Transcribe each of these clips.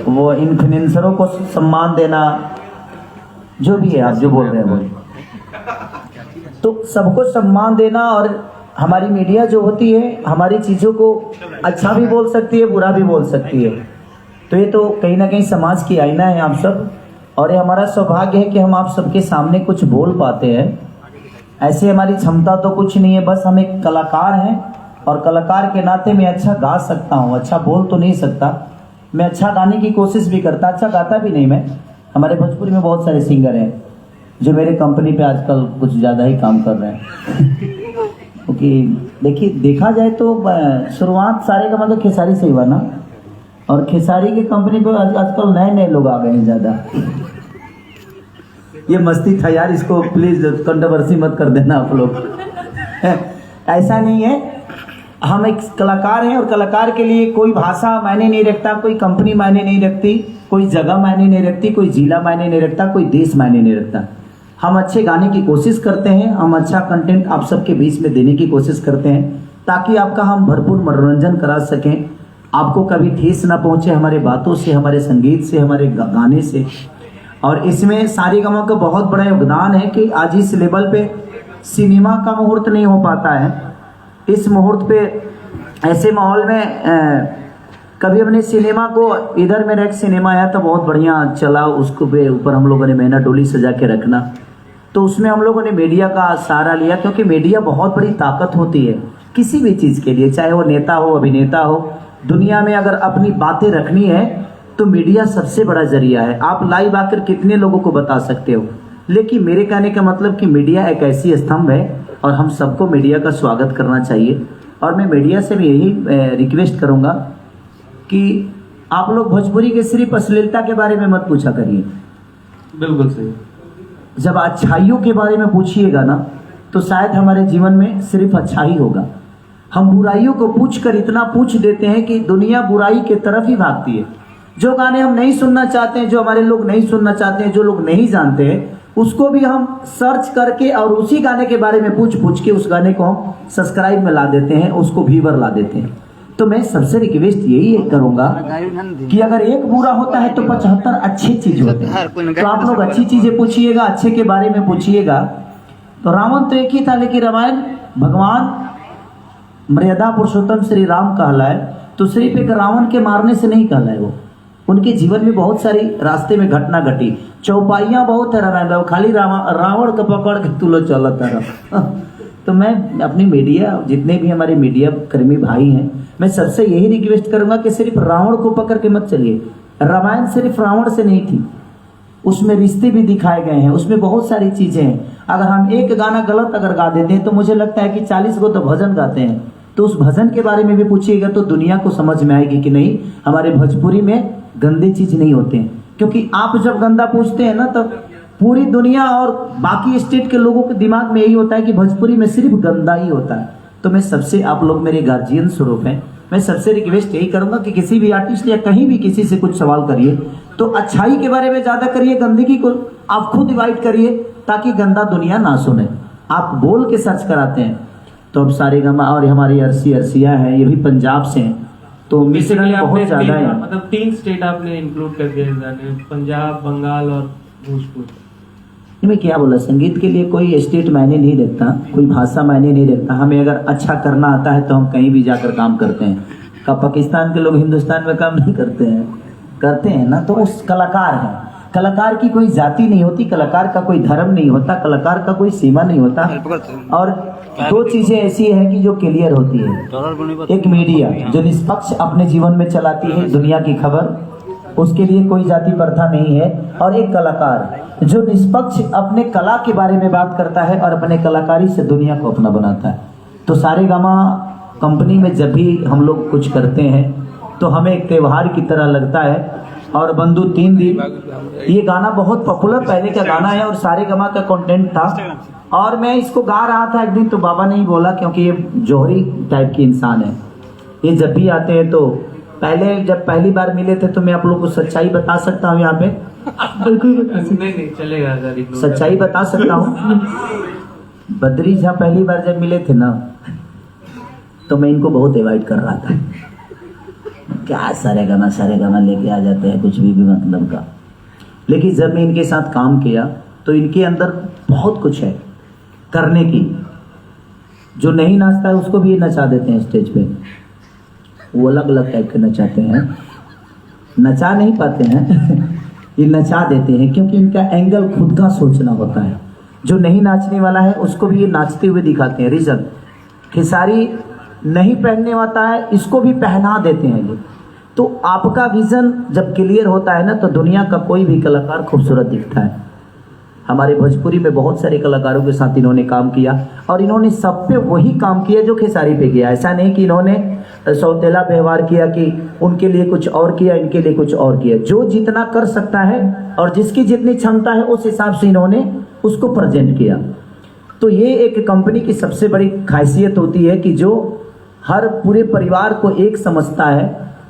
वो इन्फ्लुएंसरों को सम्मान देना, जो भी है आप जो बोल रहे हैं वो, तो सबको सम्मान देना। और हमारी मीडिया जो होती है हमारी चीज़ों को अच्छा भी बोल सकती है, बुरा भी बोल सकती है। तो ये तो कहीं ना कहीं समाज की आईना है आप सब, और ये हमारा सौभाग्य है कि हम आप सबके सामने कुछ बोल पाते हैं। ऐसे हमारी क्षमता तो कुछ नहीं है, बस हम एक कलाकार हैं, और कलाकार के नाते मैं अच्छा गा सकता हूँ, अच्छा बोल तो नहीं सकता। मैं अच्छा गाने की कोशिश भी करता, अच्छा गाता भी नहीं मैं। हमारे भोजपुरी में बहुत सारे सिंगर हैं जो मेरे कंपनी पे आजकल कुछ ज़्यादा ही काम कर रहे हैं। क्योंकि देखिए देखा जाए तो शुरुआत सारे का मतलब खेसारी से हुआ ना, और खेसारी की कंपनी पे आजकल नए नए लोग आ गए हैं ज़्यादा। ये मस्ती था यार, इसको प्लीज़ कंट्रोवर्सी मत कर देना आप लोग। ऐसा नहीं है, हम एक कलाकार हैं, और कलाकार के लिए कोई भाषा मायने नहीं रखता, कोई कंपनी मायने नहीं रखती, कोई जगह मायने नहीं रखती, कोई जिला मायने नहीं रखता, कोई देश मायने नहीं रखता। हम अच्छे गाने की कोशिश करते हैं, हम अच्छा कंटेंट आप सबके बीच में देने की कोशिश करते हैं, ताकि आपका हम भरपूर मनोरंजन करा सकें, आपको कभी ठेस ना पहुंचे हमारे बातों से, हमारे संगीत से, हमारे गाने से। और इसमें सारेगामा का बहुत बड़ा योगदान है कि आज इस लेवल पे सिनेमा का मुहूर्त नहीं हो पाता है। इस मुहूर्त पे ऐसे माहौल में कभी हमने सिनेमा को, इधर मेरा एक सिनेमा आया था बहुत बढ़िया चला, उसको पे ऊपर हम लोगों ने मेहनत डोली सजा के रखना, तो उसमें हम लोगों ने मीडिया का सहारा लिया, क्योंकि मीडिया बहुत बड़ी ताकत होती है किसी भी चीज़ के लिए, चाहे वो नेता हो, अभिनेता हो। दुनिया में अगर अपनी बातें रखनी है तो मीडिया सबसे बड़ा जरिया है। आप लाइव आकर कितने लोगों को बता सकते हो, लेकिन मेरे कहने का मतलब कि मीडिया एक ऐसी स्तंभ है, और हम सबको मीडिया का स्वागत करना चाहिए। और मैं मीडिया से भी यही रिक्वेस्ट करूँगा कि आप लोग भोजपुरी के सिर्फ अश्लीलता के बारे में मत पूछा करिए। बिल्कुल सही। जब अच्छाइयों के बारे में पूछिएगा ना, तो शायद हमारे जीवन में सिर्फ अच्छा ही होगा। हम बुराइयों को पूछकर इतना पूछ देते हैं कि दुनिया बुराई के तरफ ही भागती है। जो गाने हम नहीं सुनना चाहते हैं, जो हमारे लोग नहीं सुनना चाहते हैं, जो लोग नहीं जानते हैं, उसको भी हम सर्च करके और उसी गाने के बारे में पूछ पूछ के उस गाने को हम सब्सक्राइब में ला देते हैं, उसको व्यूवर ला देते हैं। तो मैं सबसे रिक्वेस्ट यही करूंगा कि अगर एक बुरा होता है तो 75 अच्छी चीज होते हैं। तो आप लोग अच्छी चीजें पूछिएगा, अच्छे के बारे में पूछिएगा। तो रावण तो एक ही था, लेकिन रामायण भगवान मर्यादा पुरुषोत्तम श्री राम कहलाए, तो सिर्फ एक रावण के मारने से नहीं कहलाए। वो उनके जीवन में बहुत सारी रास्ते में घटना घटी, चौपाइयाँ बहुत है रामायण में, खाली रावण का पकड़ के तुलो चलता रहा। तो मैं अपनी मीडिया, जितने भी हमारे मीडिया कर्मी भाई हैं, मैं सबसे यही रिक्वेस्ट करूंगा कि सिर्फ रावण को पकड़ के मत चलिए। रामायण सिर्फ रावण से नहीं थी, उसमें रिश्ते भी दिखाए गए हैं, उसमें बहुत सारी चीजें हैं। अगर हम एक गाना गलत अगर गा देते हैं तो मुझे लगता है कि 40 को तो भजन गाते हैं, तो उस भजन के बारे में भी पूछिएगा तो दुनिया को समझ में आएगी कि नहीं, हमारे भोजपुरी में गंदे चीज नहीं होते हैं। क्योंकि आप जब गंदा पूछते हैं ना, तब पूरी दुनिया और बाकी स्टेट के लोगों के दिमाग में यही होता है कि भोजपुरी में सिर्फ गंदा ही होता है। तो मैं सबसे, आप लोग मेरे गार्जियन स्वरूप हैं, मैं सबसे रिक्वेस्ट यही करूंगा कि किसी भी आर्टिस्ट या कहीं भी किसी से कुछ सवाल करिए तो अच्छाई के बारे में ज्यादा करिए, गंदगी को आप खुद डिवाइड करिए, ताकि गंदा दुनिया ना सुने। आप बोल के सर्च कराते हैं तो अब सारेगामा, और हमारी अर्सिया है, ये भी पंजाब से हैं, तो मिश्रण बहुत ज्यादा है। मतलब 3 स्टेट आपने इंक्लूड कर दिया इस गाने, पंजाब, बंगाल और भोजपुर। मैं क्या बोला, संगीत के लिए कोई स्टेट मायने नहीं रखता, कोई भाषा मायने नहीं रखता। हमें अगर अच्छा करना आता है तो हम कहीं भी जाकर काम करते हैं। का पाकिस्तान के लोग हिंदुस्तान में काम नहीं करते हैं, करते हैं ना, तो उस कलाकार है। कलाकार की कोई जाति नहीं होती, कलाकार का कोई धर्म नहीं होता, कलाकार का कोई सीमा नहीं होता। और 2 चीजें ऐसी है कि जो क्लियर होती है, एक मीडिया जो निष्पक्ष अपने जीवन में चलाती है दुनिया की खबर, उसके लिए कोई जाति प्रथा नहीं है, और एक कलाकार जो निष्पक्ष अपने कला के बारे में बात करता है और अपने कलाकारी से दुनिया को अपना बनाता है। तो सारेगामा कंपनी में जब भी हम लोग कुछ करते हैं तो हमें एक त्योहार की तरह लगता है। और बंधु 3 दिन, ये गाना बहुत पॉपुलर पहले का गाना है और सारेगामा का कंटेंट था, और मैं इसको गा रहा था एक दिन, तो बाबा ने ही बोला, क्योंकि ये जौहरी टाइप की इंसान है, ये जब भी आते हैं तो जब पहली बार मिले थे तो मैं आप लोगों को सच्चाई बता सकता हूँ यहाँ पे, नहीं चलेगा, सच्चाई बता सकता हूँ। बद्री झा पहली बार जब मिले थे ना, तो मैं इनको बहुत अवॉइड कर रहा था। क्या सारेगामा लेके आ जाते हैं, कुछ भी मतलब का। लेकिन जब मैं इनके साथ काम किया तो इनके अंदर बहुत कुछ है करने की। जो नहीं नाचता है उसको भी ये नचा देते हैं स्टेज पे, वो अलग अलग टाइप के नचाते हैं, नचा नहीं पाते हैं ये नचा देते हैं, क्योंकि इनका एंगल खुद का सोचना होता है। जो नहीं नाचने वाला है उसको भी ये नाचते हुए दिखाते हैं। रीजन, खेसारी नहीं पहनने वाला है, इसको भी पहना देते हैं ये। तो आपका विजन जब क्लियर होता है ना, तो दुनिया का कोई भी कलाकार खूबसूरत दिखता है। हमारे भोजपुरी में बहुत सारे कलाकारों के साथ इन्होंने काम किया और इन्होंने सब पे वही काम किया जो खेसारी पे किया। ऐसा नहीं कि इन्होंने सौतेला व्यवहार किया कि उनके लिए कुछ और किया, इनके लिए कुछ और किया। जो जितना कर सकता है और जिसकी जितनी क्षमता है उस हिसाब से इन्होंने उसको प्रेजेंट किया। तो ये एक कंपनी की सबसे बड़ी खासियत होती है कि जो हर पूरे परिवार को एक समझता है,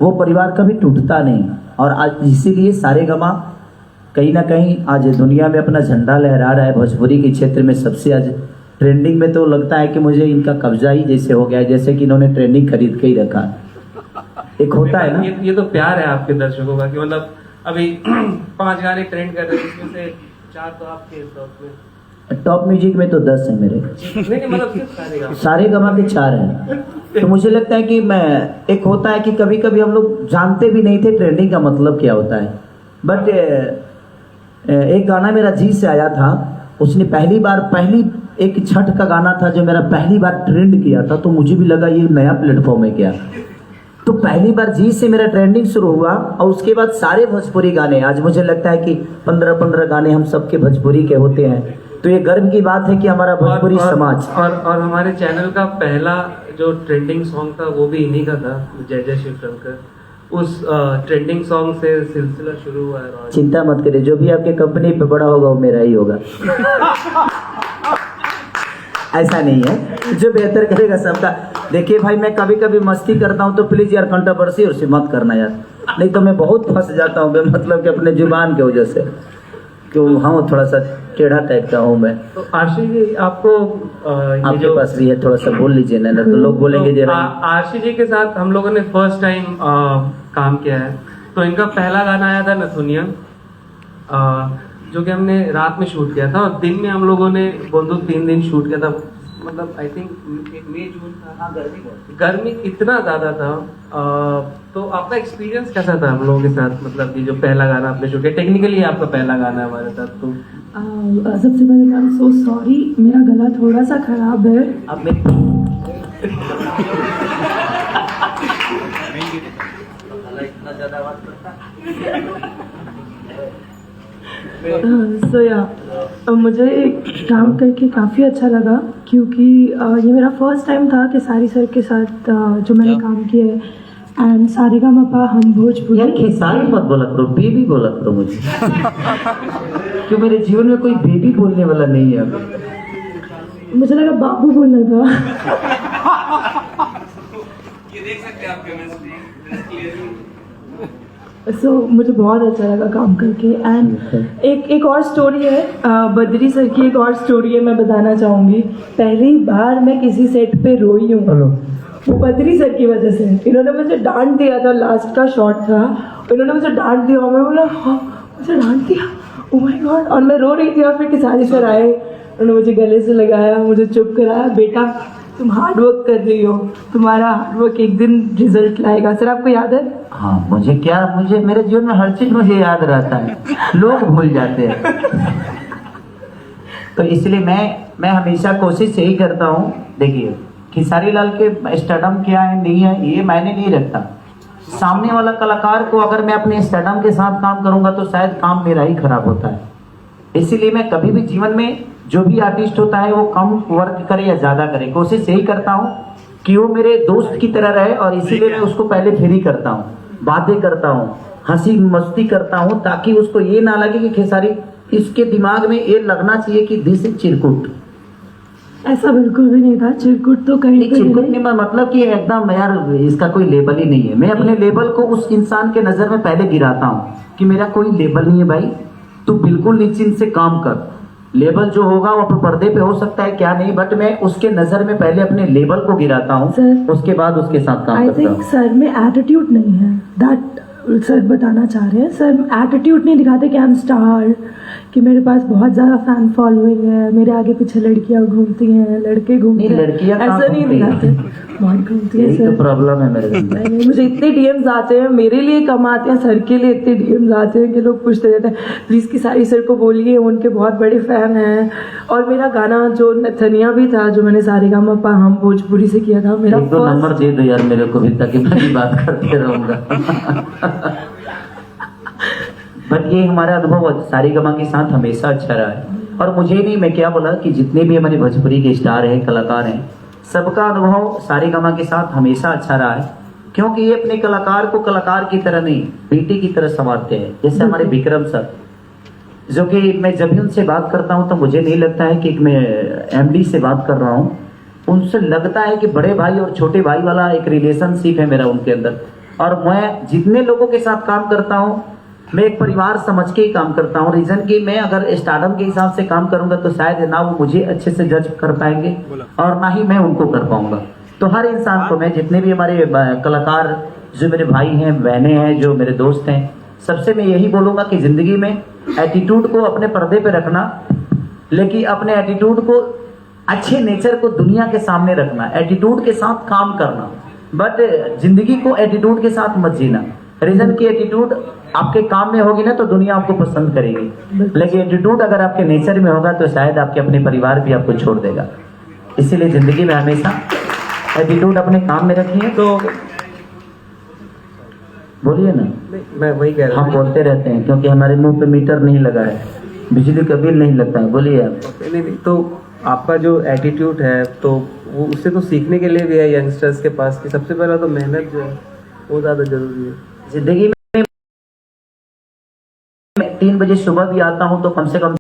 वो परिवार कभी टूटता नहीं। और आज इसीलिए सारेगामा कहीं ना कहीं आज दुनिया में अपना झंडा लहरा रहा है। भोजपुरी के क्षेत्र में सबसे आज ट्रेंडिंग में तो लगता है कि मुझे इनका कब्जा ही जैसे हो गया है, जैसे कि इन्होंने ट्रेंडिंग खरीद के ही रखा। एक होता है ना, ये तो प्यार है आपके दर्शकों का कि मतलब अभी 5 गाने ट्रेंड कर रहे हैं, इसमें से 4 तो आपके टॉप में। टॉप म्यूजिक में तो 10 है मेरे, नहीं मतलब सिर्फ सारेगामा के 4 हैं। तो मुझे लगता है कि एक होता है कि कभी कभी हम लोग जानते भी नहीं थे ट्रेंडिंग का मतलब क्या होता है। बट एक गाना मेरा जी से आया था, उसने पहली एक छठ का गाना था जो मेरा पहली बार ट्रेंड किया था, तो मुझे भी लगा ये नया प्लेटफॉर्म है क्या। तो पहली बार जी से मेरा ट्रेंडिंग शुरू हुआ और उसके बाद सारे भोजपुरी गाने, आज मुझे लगता है कि 15 गाने हम सबके भोजपुरी के होते हैं। तो ये गर्व की बात है कि हमारा भोजपुरी समाज और हमारे चैनल का पहला जो ट्रेंडिंग सॉन्ग था वो भी इन्हीं का था, जय जय शिव शंकर। उस ट्रेंडिंग सॉन्ग से सिलसिला शुरू हुआ है। चिंता मत करिए, जो भी आपके कंपनी पे बड़ा होगा वो मेरा ही होगा ऐसा नहीं है, जो बेहतर करेगा सबका। देखिए भाई, मैं कभी कभी मस्ती करता हूँ तो प्लीज यार कंट्रोवर्सी और से मत करना यार, नहीं तो मैं बहुत फंस जाता हूँ मतलब कि अपने जुबान के वजह से, क्यों हाँ थोड़ा सा टेढ़ा टाइप का हूँ मैं। तो आशीष जी आपको आपके पास भी है, थोड़ा सा बोल लीजिए ना, तो लोग बोलेंगे तो आशीष जी के साथ हम लोगों ने फर्स्ट टाइम काम किया है। तो इनका पहला गाना आया था नथुनिया, जो कि हमने रात में शूट किया था और दिन में हम लोगों ने बंदूक 3 दिन शूट किया था। मतलब आई थिंक मई जून था, गर्मी इतना ज्यादा था। तो आपका एक्सपीरियंस कैसा था हम लोगों के साथ, मतलब कि जो पहला गाना आपने शूट किया, टेक्निकली आपका पहला गाना है हमारे साथ। तो सबसे पहले मैं सो सॉरी, मेरा गला थोड़ा सा खराब है। अब मैं इतना ज्यादा बात करता मुझे काम करके काफ़ी अच्छा लगा, क्योंकि ये मेरा फर्स्ट टाइम था कि सारी सर के साथ जो मैंने काम किया है। एंड सारेगामापा हम भोजपुरी। यार खेसारी मत बोला करो, बेबी बोला करो मुझे क्यों मेरे जीवन में कोई बेबी बोलने वाला नहीं है अभी। मुझे लगा बाबू बोलना था। ये देख सकते हैं आप केमिस्ट्री। मुझे बहुत अच्छा लगा काम करके। एंड एक और स्टोरी है, बद्री सर की एक और स्टोरी है, मैं बताना चाहूँगी। पहली बार मैं किसी सेट पे रोई हूँ, वो बद्री सर की वजह से। इन्होंने मुझे डांट दिया था, लास्ट का शॉट था, इन्होंने मुझे डांट दिया और मैं बोला हाँ मुझे डांट दिया, ओह माय गॉड। और मैं रो रही थी और फिर किसारी सर आए, उन्होंने मुझे गले से लगाया, मुझे चुप कराया, बेटा तुम हार्ड वर्क कर रही हो, तुम्हारा हार्ड वर्क एक दिन रिजल्ट लाएगा। सर आपको याद है? हाँ मुझे मेरे जीवन में हर चीज मुझे याद रहता है, लोग भूल जाते हैं। तो इसलिए मैं हमेशा कोशिश यही करता हूँ। देखिए खेसारी लाल के स्टेडम क्या है नहीं है ये मैंने नहीं रखता, सामने वाला कलाकार को अगर मैं अपने स्टेडम के साथ काम करूंगा तो शायद काम मेरा ही खराब होता है। इसीलिए मैं कभी भी जीवन में जो भी आर्टिस्ट होता है वो कम वर्क करे या ज़्यादा करे, कोशिश यही करता हूँ कि वो मेरे दोस्त की तरह रहे। और इसीलिए मैं उसको पहले फ्री करता हूँ, बातें करता हूँ, हंसी मस्ती करता हूँ, ताकि उसको ये ना लगे कि खेसारी, इसके दिमाग में ये लगना चाहिए कि दिस इज चिरकुट। ऐसा बिल्कुल भी नहीं था, चिरकुट तो कहीं पे चिरकुट नहीं, मतलब कि एकदम यार इसका कोई लेबल ही नहीं है। मैं अपने लेबल को उस इंसान के नज़र में पहले गिराता हूँ कि मेरा कोई लेबल नहीं है भाई, तू बिल्कुल निश्चिंत से काम कर। लेबल जो होगा वो अपने पर्दे पे हो सकता है क्या नहीं, बट मैं उसके नजर में पहले अपने लेबल को गिराता हूँ, सर, उसके बाद उसके साथ काम आई करता थिंक हूँ। सर में एटीट्यूड नहीं है, दैट सर बताना चाह रहे हैं। सर एटीट्यूड नहीं दिखाते कि आई एम स्टार, कि मेरे पास बहुत ज़्यादा फैन फॉलोइंग है, मेरे आगे पीछे लड़कियां घूमती हैं, लड़के घूमते नहीं, हैं, लड़कियां कहाँ ऐसा नहीं घूमती हैं? दिखाते, बहुत घूमती है यही तो सर। प्रॉब्लम है मेरे अंदर। नहीं, मुझे इतने डीएम्स आते हैं, मेरे लिए कम आते हैं, सर के लिए इतने डीएम्स आते हैं कि लोग पूछते रहते हैं प्लीज़ की सारी सर को बोलिए, उनके बहुत बड़े फ़ैन हैं। और मेरा गाना जो नथनिया भी था, जो मैंने सारेगामापा हम भोजपुरी से किया था, मेरा एक दो first- नंबर दे दो यार मेरे को भी, ताकि मैं भी बात करते रहूंगा। बट ये हमारा अनुभव सारेगामा के साथ हमेशा अच्छा रहा है। और मुझे नहीं, मैं क्या बोला कि जितने भी हमारे भोजपुरी के स्टार हैं, कलाकार हैं, सबका अनुभव सारेगामा के साथ हमेशा अच्छा रहा है, क्योंकि ये अपने कलाकार को कलाकार की तरह नहीं, बेटी की तरह संवारते हैं। जैसे हमारे विक्रम सर, जो कि मैं जब भी उनसे बात करता हूँ तो मुझे नहीं लगता है कि मैं एमडी से बात कर रहा हूँ, उनसे लगता है कि बड़े भाई और छोटे भाई वाला एक रिलेशनशिप है मेरा उनके अंदर। और मैं जितने लोगों के साथ काम करता हूँ, मैं एक परिवार समझ के ही काम करता हूँ। रीजन कि मैं अगर स्टारडम के हिसाब से काम करूंगा तो शायद ना वो मुझे अच्छे से जज कर पाएंगे और ना ही मैं उनको कर पाऊंगा। तो हर इंसान को मैं, जितने भी हमारे कलाकार, जो मेरे भाई हैं, बहनें हैं, जो मेरे दोस्त हैं, सबसे मैं यही बोलूंगा कि जिंदगी में एटीट्यूड को अपने पर्दे पे रखना, लेकिन अपने एटीट्यूड को, अच्छे नेचर को दुनिया के सामने रखना, एटीट्यूड के साथ काम करना, बट जिंदगी को एटीट्यूड के साथ मत जीना। रीजन की एटीट्यूड आपके काम में होगी ना तो दुनिया आपको पसंद करेगी, लेकिन एटीट्यूड अगर आपके नेचर में होगा तो शायद आपके अपने परिवार भी आपको छोड़ देगा। इसीलिए जिंदगी में हमेशा एटीट्यूड अपने काम में रखिए। तो बोलिए ना। मैं वही कह रहा हम बोलते रहते हैं क्योंकि हमारे मुंह पे मीटर नहीं लगा है, बिजली का बिल नहीं लगता है। बोलिए आप। नहीं, तो आपका जो एटीट्यूड है तो वो उससे तो सीखने के लिए भी है यंगस्टर्स के पास कि सबसे पहला तो मेहनत जो है वो ज़्यादा जरूरी है जिंदगी में। मैं 3 बजे सुबह भी आता हूँ तो कम से कम